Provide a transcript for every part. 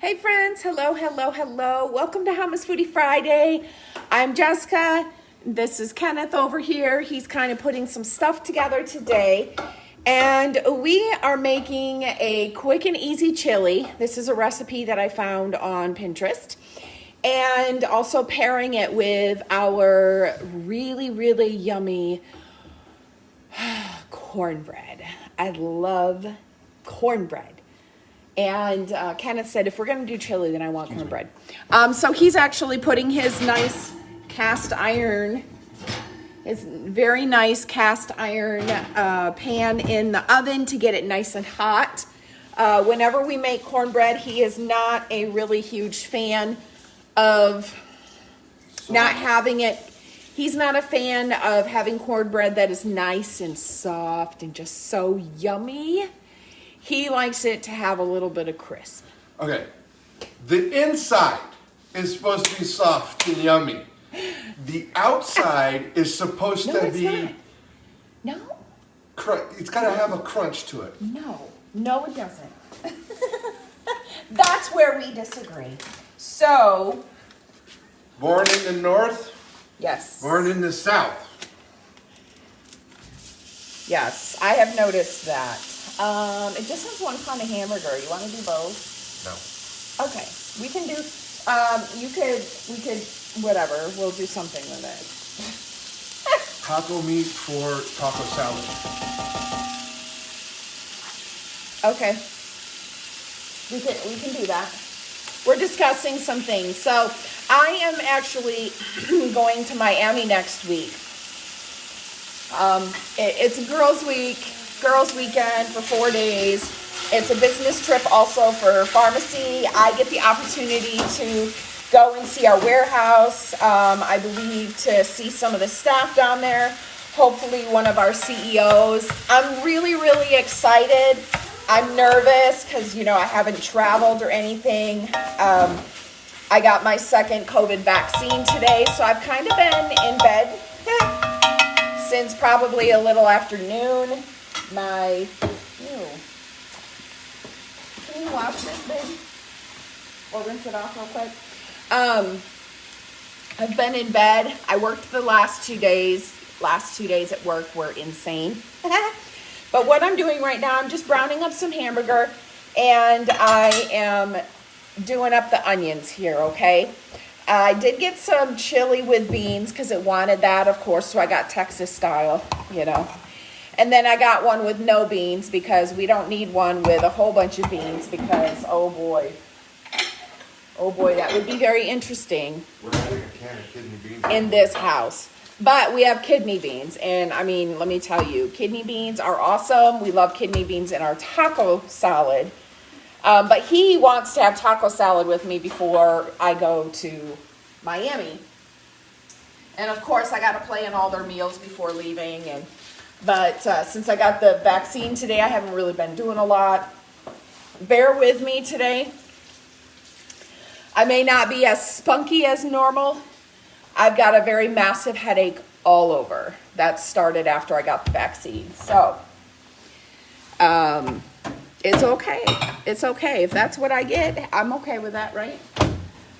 Hey friends, hello, hello, hello. Welcome to Hammes FoodieFriday. I'm Jessica. This is Kenneth over here. He's kind of putting some stuff together today. And we are making a quick and easy chili. This is a recipe that I found on Pinterest. And also pairing it with our really, really yummy cornbread. I love cornbread. And Kenneth said, if we're going to do chili, then I want cornbread. So he's actually putting his nice cast iron, his very nice cast iron pan in the oven to get it nice and hot. Whenever we make cornbread, he is not a really huge fan of not having it. He's not a fan of having cornbread that is nice and soft and just so yummy. He likes it to have a little bit of crisp. Okay. The inside is supposed to be soft and yummy. The outside is supposed to be... No. It's got to have a crunch to it. No, it doesn't. That's where we disagree. So... Born in the north? Yes. Born in the south? Yes, I have noticed that. It just has one kind of hamburger. You want to do both? No. Okay, we can do, we could, whatever, we'll do something with it. Taco meat for taco salad. Okay, we can do that. We're discussing some things. So I am actually going to Miami next week. It's a girls' weekend for 4 days. It's a business trip also for pharmacy. I get the opportunity to go and see our warehouse. I believe to see some of the staff down there. Hopefully one of our CEOs. I'm really, really excited. I'm nervous because, you know, I haven't traveled or anything. I got my second COVID vaccine today, so I've kind of been in bed since probably a little afternoon. Can you wash this, baby? Or rinse it off real quick? I've been in bed. I worked the last 2 days. Last 2 days at work were insane. But what I'm doing right now, I'm just browning up some hamburger, and I am doing up the onions here, okay? I did get some chili with beans because it wanted that, of course, so I got Texas style, you know. And then I got one with no beans because we don't need one with a whole bunch of beans because, oh boy, that would be very interesting We're having a can of kidney beans in this house. But we have kidney beans, and I mean, let me tell you, kidney beans are awesome. We love kidney beans in our taco salad. But he wants to have taco salad with me before I go to Miami. And of course, I got to plan all their meals before leaving. But since I got the vaccine today, I haven't really been doing a lot. Bear with me today. I may not be as spunky as normal. I've got a very massive headache all over. That started after I got the vaccine. So, it's okay. It's okay. If that's what I get, I'm okay with that, right?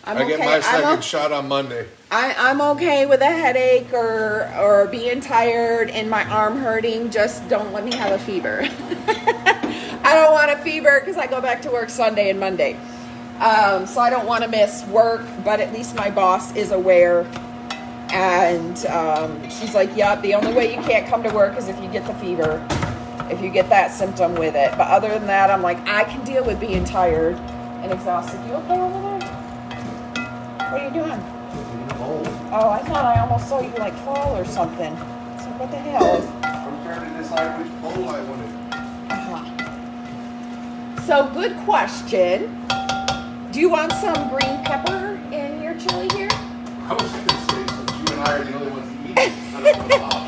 I get my second shot on Monday. I'm okay with a headache or being tired and my arm hurting. Just don't let me have a fever. I don't want a fever because I go back to work Sunday and Monday. So I don't want to miss work, but at least my boss is aware. And she's like, yep, the only way you can't come to work is if you get the fever, if you get that symptom with it. But other than that, I'm like, I can deal with being tired and exhausted. You okay over there? What are you doing? Oh, I thought I almost saw you like fall or something. So what the hell? I'm trying to decide which bowl I wanted. So good question. Do you want some green pepper in your chili here? I was going to say, since you and I are the only ones eating, I don't want to hop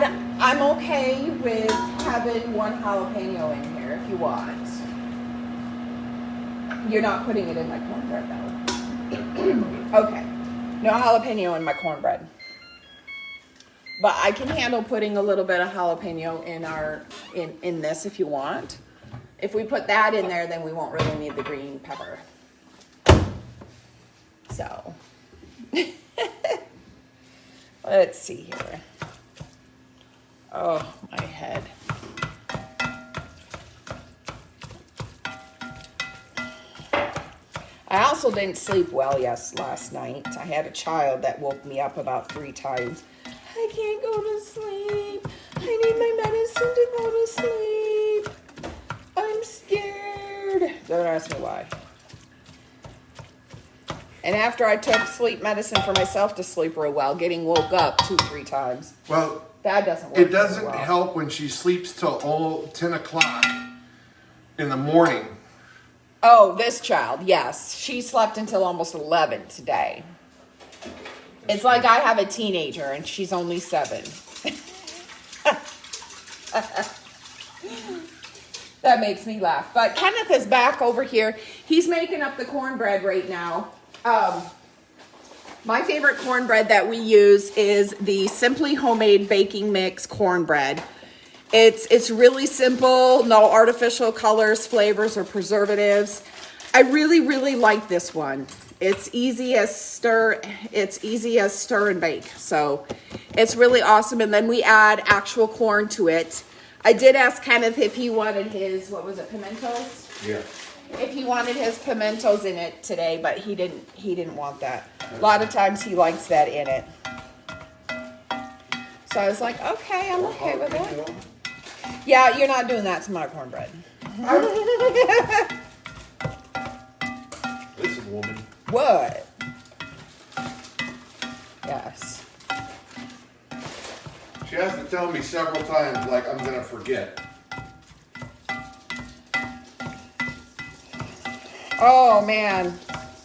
in. I'm okay with having one jalapeno in here if you want. You're not putting it in my cornbread though. Okay. No jalapeno in my cornbread. But I can handle putting a little bit of jalapeno in this if you want. If we put that in there, then we won't really need the green pepper. So, let's see here. Oh, my head. I also didn't sleep well last night. I had a child that woke me up about 3 times. I can't go to sleep. I need my medicine to go to sleep. I'm scared. Don't ask me why. And after I took sleep medicine for myself to sleep real well, getting woke up 2-3 times. Well, that doesn't work. It doesn't well. help when she sleeps till all 10 o'clock in the morning. Oh, this child, yes. She slept until almost 11 today. It's like I have a teenager and she's only 7. That makes me laugh. But Kenneth is back over here. He's making up the cornbread right now. My favorite cornbread that we use is the Simply Homemade Baking Mix cornbread. It's really simple, no artificial colors, flavors, or preservatives. I really, really like this one. It's easy as stir and bake. So it's really awesome. And then we add actual corn to it. I did ask Kenneth if he wanted his, what was it, pimentos? Yeah. If he wanted his pimentos in it today, but he didn't want that. A lot of times he likes that in it. So I was like, okay, I'm okay with it. Yeah, you're not doing that to my cornbread. Listen, woman. What? Yes. She has to tell me several times, like I'm gonna forget. Oh man.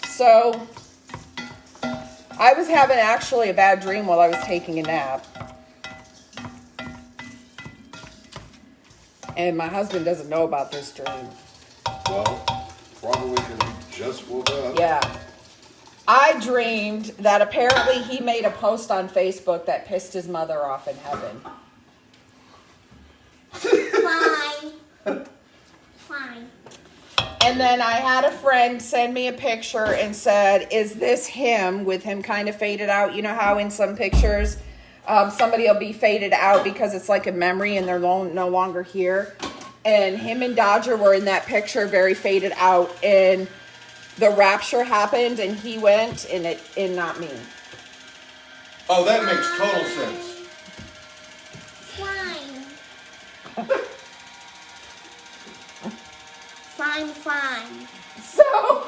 So I was having actually a bad dream while I was taking a nap. And my husband doesn't know about this dream. Well, probably because he just woke up. Yeah. I dreamed that apparently he made a post on Facebook that pissed his mother off in heaven. Fine. Fine. And then I had a friend send me a picture and said, is this him, with him kind of faded out? You know how in some pictures somebody will be faded out because it's like a memory and they're no longer here. And him and Dodger were in that picture, very faded out. And the rapture happened and he went and not me. Oh, that makes total sense. Fine. Fine. So,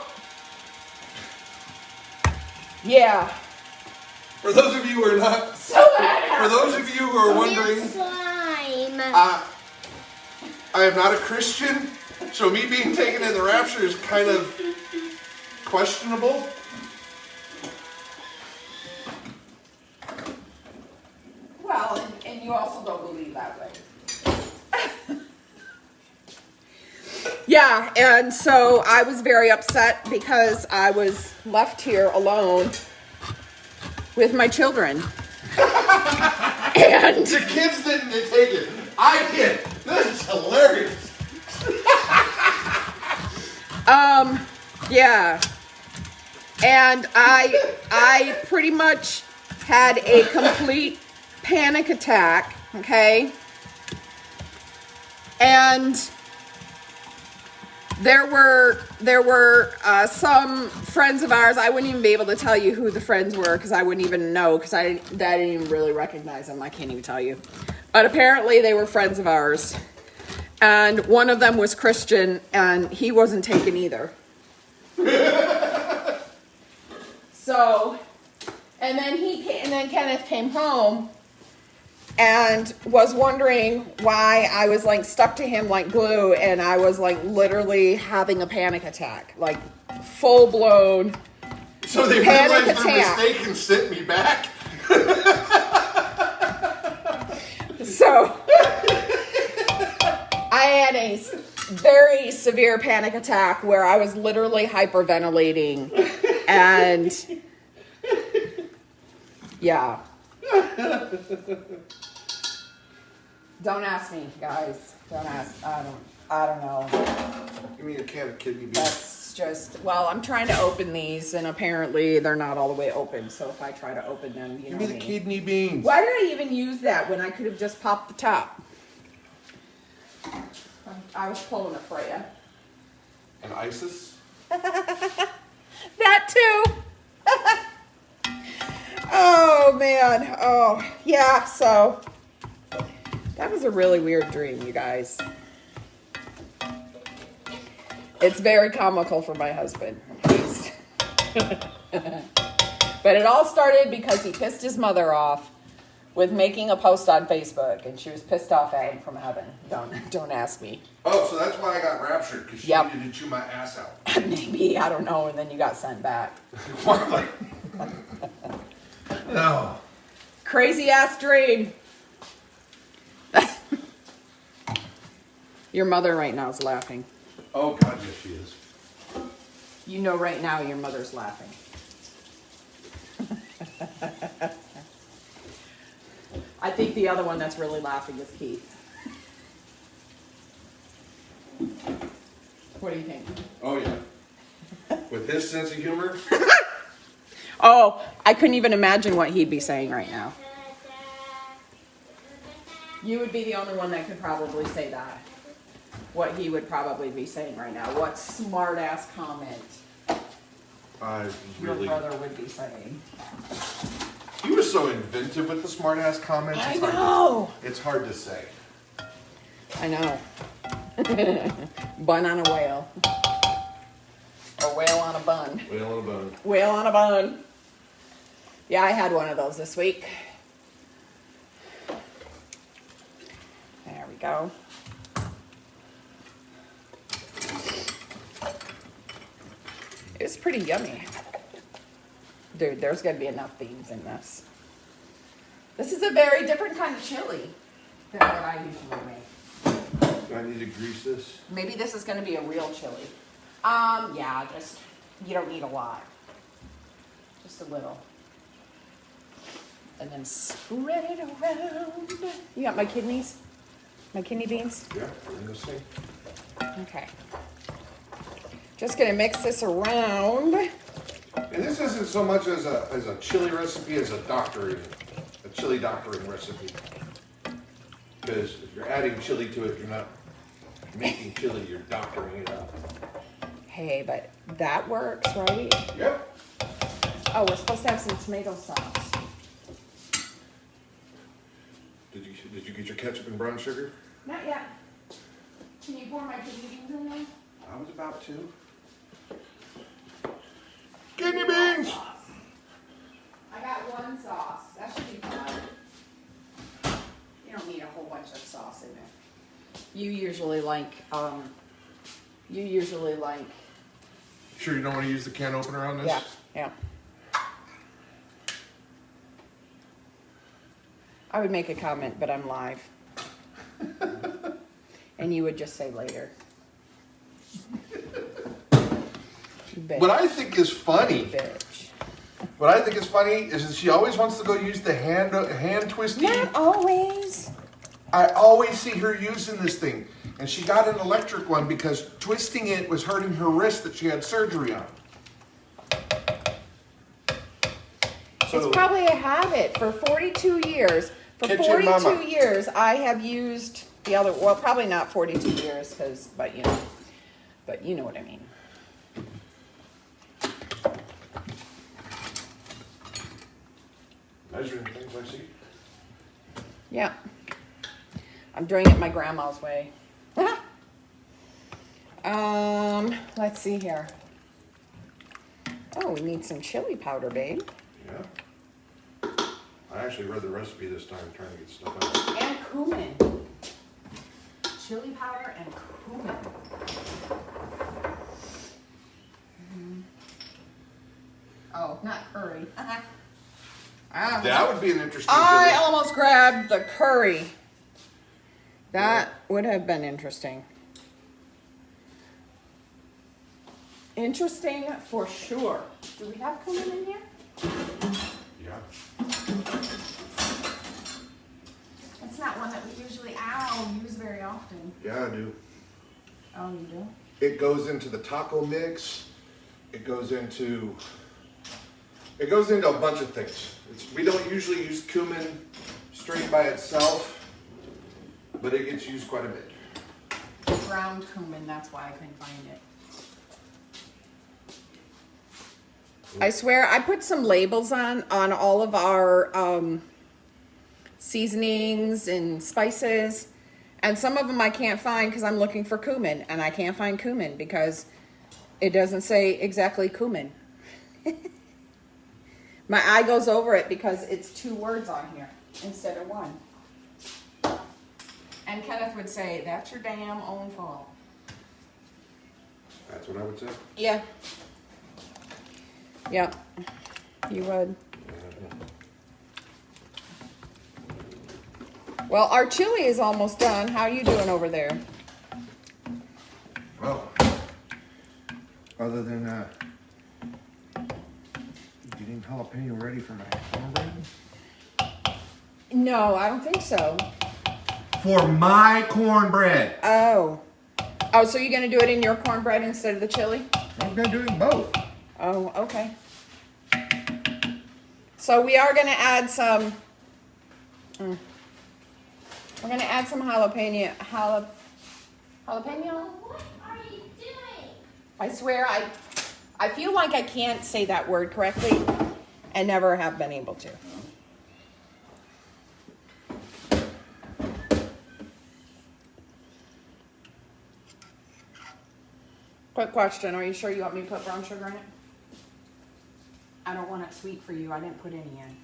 yeah. For those of you who are not, So that for those of you who are wondering, Slime. I am not a Christian, so me being taken in the rapture is kind of questionable. Well, and you also don't believe that way. Yeah, and so I was very upset because I was left here alone with my children. And The kids didn't take it. I did. This is hilarious. yeah. And I pretty much had a complete panic attack, okay? And there were some friends of ours. I wouldn't even be able to tell you who the friends were because I wouldn't even know because I didn't even really recognize them. I can't even tell you. But apparently they were friends of ours. And one of them was Christian and he wasn't taken either. So, and then Kenneth came home and was wondering why I was like stuck to him like glue and I was like literally having a panic attack, like full blown So they panic realized their attack. mistake and sent me back. So I had a very severe panic attack where I was literally hyperventilating and yeah. Don't ask me, guys. Don't ask. I don't. I don't know. Give me a can of kidney beans. That's just, well, I'm trying to open these, and apparently they're not all the way open. So if I try to open them, you Give know me the me. kidney beans. Why did I even use that when I could have just popped the top? I was pulling it for you. And ISIS? That too. Oh man. Oh yeah. So that was a really weird dream, you guys. It's very comical for my husband. But it all started because he pissed his mother off with making a post on Facebook, and she was pissed off at him from heaven. Don't ask me. Oh, so that's why I got raptured, because she Yep. needed to chew my ass out. Maybe, I don't know, and then you got sent back. No. Crazy ass dream. Your mother right now is laughing. Oh, God, yes, she is. You know right now your mother's laughing. I think the other one that's really laughing is Keith. What do you think? Oh, yeah. With his sense of humor? Oh, I couldn't even imagine what he'd be saying right now. You would be the only one that could probably say that. What he would probably be saying right now. What smart ass comment your Really. brother would be saying. He was so inventive with the smart ass comments. I It's know. It's hard to say. I know. Bun on a whale. Or whale on a bun. Whale on a bone. Whale on a bun. Yeah, I had one of those this week. There we go. It was pretty yummy. Dude, there's gonna be enough beans in this. This is a very different kind of chili than what I usually make. Do I need to grease this? Maybe this is gonna be a real chili. Yeah, just, you don't need a lot. Just a little. And then spread it around. You got my kidneys? My kidney beans? Yeah, we're in this thing. Okay. Just gonna mix this around. And this isn't so much as a chili recipe as a chili doctoring recipe. Because if you're adding chili to it, you're not making chili, you're doctoring it up. Hey, but that works, right? Yep. Oh, we're supposed to have some tomato sauce. Did you get your ketchup and brown sugar? Not yet. Can you pour my kidney beans in there? I was about to. Kidney beans! I got one sauce. That should be fine. You don't need a whole bunch of sauce in there. You usually like, Sure you don't want to use the can opener on this? yeah. I would make a comment, but I'm live. And you would just say later. Bitch. What I think is funny, Bitch. is that she always wants to go use the hand twisting. Not always. I always see her using this thing. And she got an electric one because twisting it was hurting her wrist that she had surgery on. It's probably a habit. For 42 years, Kitchen mama. years, I have used the other, well, probably not 42 years, but you know what I mean. Measuring things I see. Yeah. I'm doing it my grandma's way. Let's see here. Oh, we need some chili powder, babe. Yeah. I actually read the recipe this time trying to get stuff out. And cumin. Chili powder and cumin. Oh, not curry. That would be an interesting I chili. almost grabbed the curry. That would have been interesting. Interesting for sure. Do we have cumin in here? Yeah. It's not one that we usually use very often. Yeah, I do. Oh, you do? It goes into the taco mix. It goes into a bunch of things. We don't usually use cumin straight by itself, but it gets used quite a bit. Ground cumin, that's why I couldn't find it. I swear, I put some labels on all of our seasonings and spices, and some of them I can't find because I'm looking for cumin, and I can't find cumin because it doesn't say exactly cumin. My eye goes over it because it's 2 words on here instead of 1. And Kenneth would say, that's your damn own fault. That's what I would say. Yeah. Yeah, you would. Well, our chili is almost done. How are you doing over there? Well, other than getting jalapeno ready for my cornbread. No, I don't think so. For my cornbread. Oh. Oh, so you're going to do it in your cornbread instead of the chili? I'm gonna do it in both. Oh, okay. So we are going to add some... we're going to add some jalapeno. Jalapeno? What are you doing? I swear, I feel like I can't say that word correctly and never have been able to. Quick question, are you sure you want me to put brown sugar in it? I don't want it sweet for you, I didn't put any in.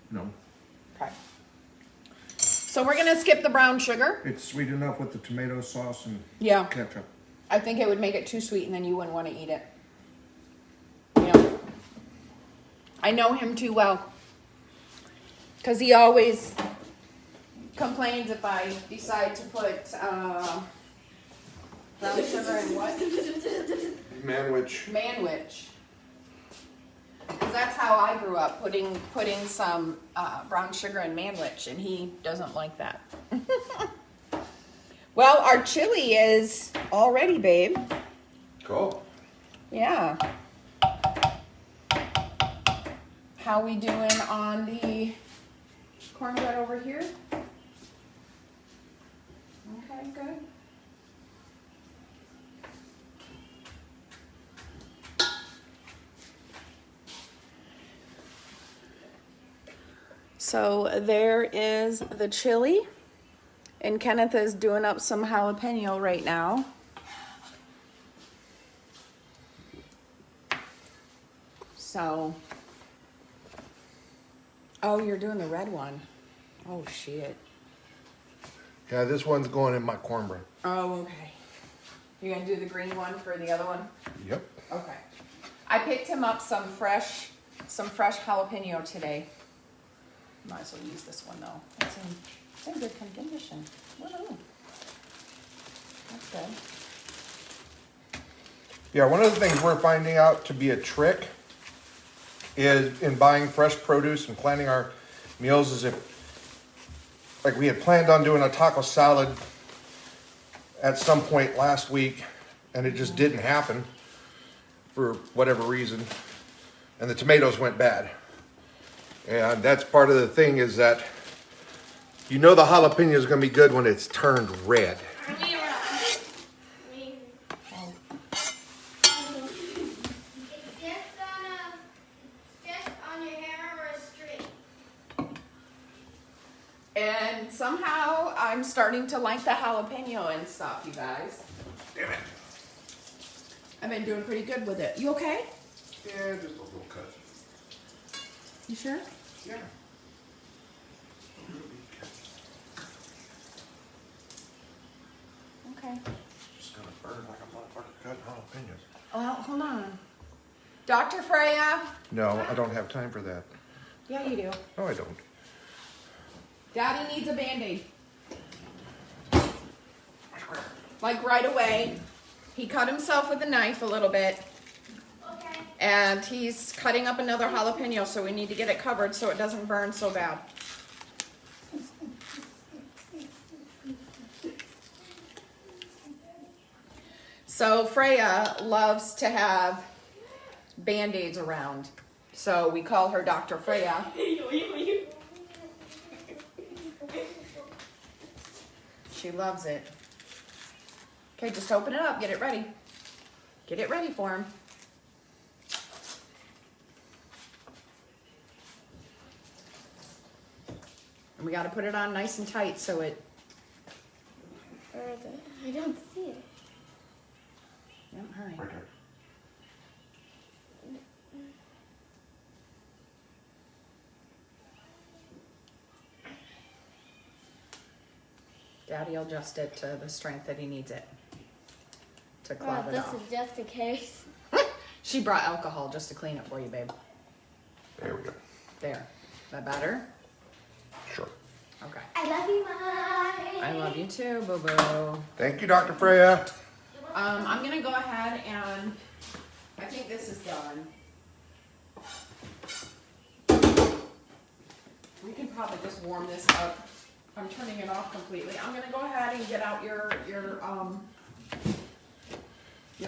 No. Okay. So we're gonna skip the brown sugar. It's sweet enough with the tomato sauce and Yeah. ketchup. I think it would make it too sweet and then you wouldn't want to eat it. You know, I know him too well. Because he always complains if I decide to put brown sugar in what? Manwich. Manwich. Because that's how I grew up, putting some brown sugar in manwich, and he doesn't like that. Well, our chili is all ready, babe. Cool. Yeah. How we doing on the cornbread over here? Okay, good. So there is the chili, and Kenneth is doing up some jalapeno right now. So, oh, you're doing the red one. Oh, shit. Yeah, this one's going in my cornbread. Oh, okay. You're gonna do the green one for the other one? Yep. Okay. I picked him up some fresh jalapeno today. Might as well use this one though. It's in good condition. Woohoo. That's good. Yeah, one of the things we're finding out to be a trick is in buying fresh produce and planning our meals is if, like we had planned on doing a taco salad at some point last week and it just didn't happen for whatever reason. And the tomatoes went bad. And that's part of the thing is that you know the jalapeno is going to be good when it's turned red. And somehow I'm starting to like the jalapeno and stuff, you guys. Damn it. I've been doing pretty good with it. You okay? Yeah, just a little cut. You sure? Yeah. Okay. Just gonna burn like a motherfucker cutting jalapenos. Well, hold on. Dr. Freya? No, I don't have time for that. Yeah, you do. No, I don't. Daddy needs a Band-Aid. Like right away. He cut himself with a knife a little bit. Okay. And he's cutting up another jalapeno, so we need to get it covered so it doesn't burn so bad. So Freya loves to have Band-Aids around. So we call her Dr. Freya. She loves it. Okay, just open it up. Get it ready. Get it ready for him. And we got to put it on nice and tight so it... I don't see it. Yep, hurry. Right there. Daddy will adjust it to the strength that he needs it to clog it This off. is just a case. She brought alcohol just to clean it for you, babe. There we go. There. That better? Sure. Okay. I love you, Mom. I love you too, boo-boo. Thank you, Dr. Freya. I'm gonna go ahead and I think this is done. We can probably just warm this up. I'm turning it off completely. I'm gonna go ahead and get out your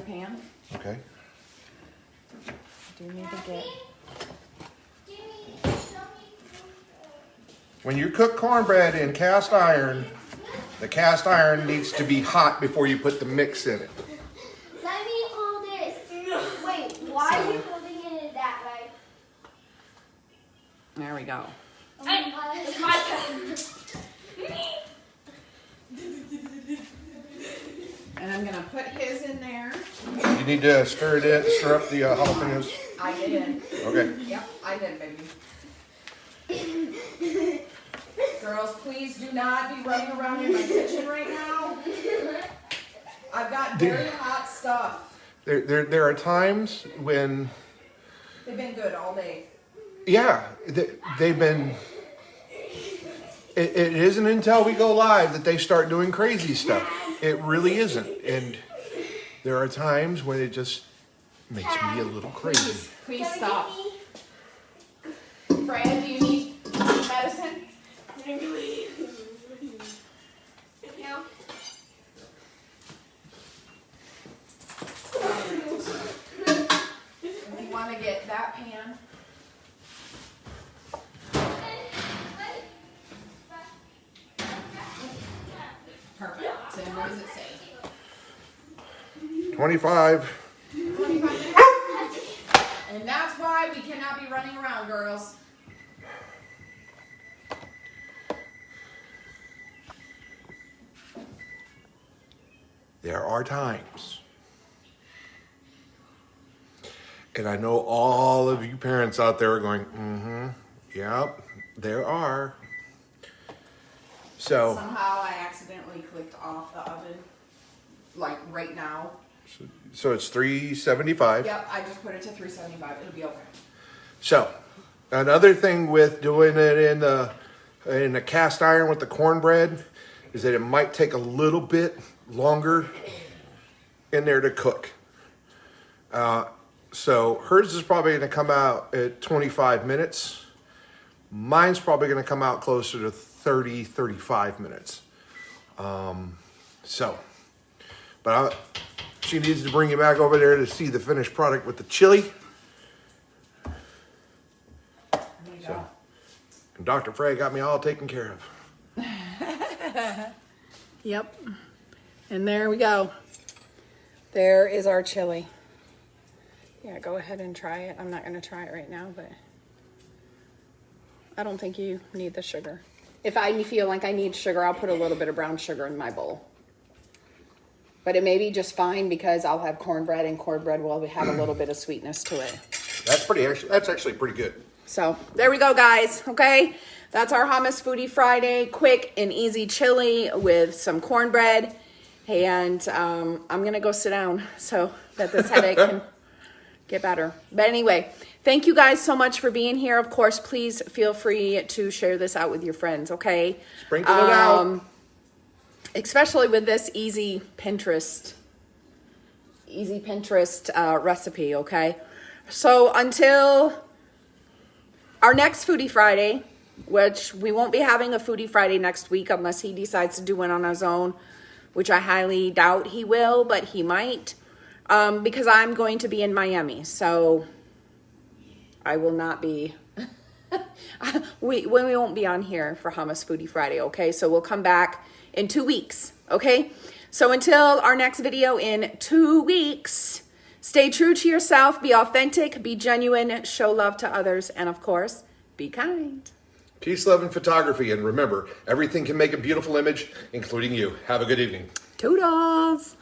pan. Okay. Do you need to get... When you cook cornbread in cast iron, the cast iron needs to be hot before you put the mix in it. Let me hold it. Wait, why are you holding it that way? There we go. It's my turn. And I'm gonna put his in there. You need to stir it in, stir up the jalapenos. I did. Okay. Yep, I did, baby. Girls, please do not be running around in my kitchen right now. I've got very hot stuff. There are times when, They've been good all day. yeah, they've been. It isn't until we go live that they start doing crazy stuff. It really isn't, and there are times when it just makes me a little crazy. Please stop. Freya, do you need medicine? No. If you want to get that pan. Perfect. So what does it say? 25. 25 minutes. And that's why we cannot be running around, girls. There are times, and I know all of you parents out there are going, yep, there are. So, Somehow I accidentally clicked off the oven, like right now. so it's 375. Yep, I just put it to 375. It'll be okay. So, another thing with doing it in the cast iron with the cornbread is that it might take a little bit longer in there to cook. So hers is probably going to come out at 25 minutes. Mine's probably going to come out closer to 30, 35 minutes. She needs to bring you back over there to see the finished product with the chili. There you go. And Dr. Frey got me all taken care of. Yep. And there we go. There is our chili. Yeah, go ahead and try it. I'm not going to try it right now, but I don't think you need the sugar. If I feel like I need sugar, I'll put a little bit of brown sugar in my bowl. But it may be just fine because I'll have cornbread, and cornbread will have a little bit of sweetness to it. That's actually pretty good. So there we go, guys. Okay, that's our Hammes Foodie Friday. Quick and easy chili with some cornbread. And I'm going to go sit down so that this headache can get better. But anyway, thank you guys so much for being here. Of course, please feel free to share this out with your friends, okay? Sprinkle it out. Especially with this easy Pinterest recipe, okay? So until our next Foodie Friday, which we won't be having a Foodie Friday next week unless he decides to do one on his own. which I highly doubt he will, but he might, because I'm going to be in Miami, so I will not be, we won't be on here for Hammes Foodie Friday, okay? So we'll come back in 2 weeks, okay? So until our next video in 2 weeks, stay true to yourself, be authentic, be genuine, show love to others, and of course, be kind. Peace, love, and photography. And remember, everything can make a beautiful image, including you. Have a good evening. Toodles!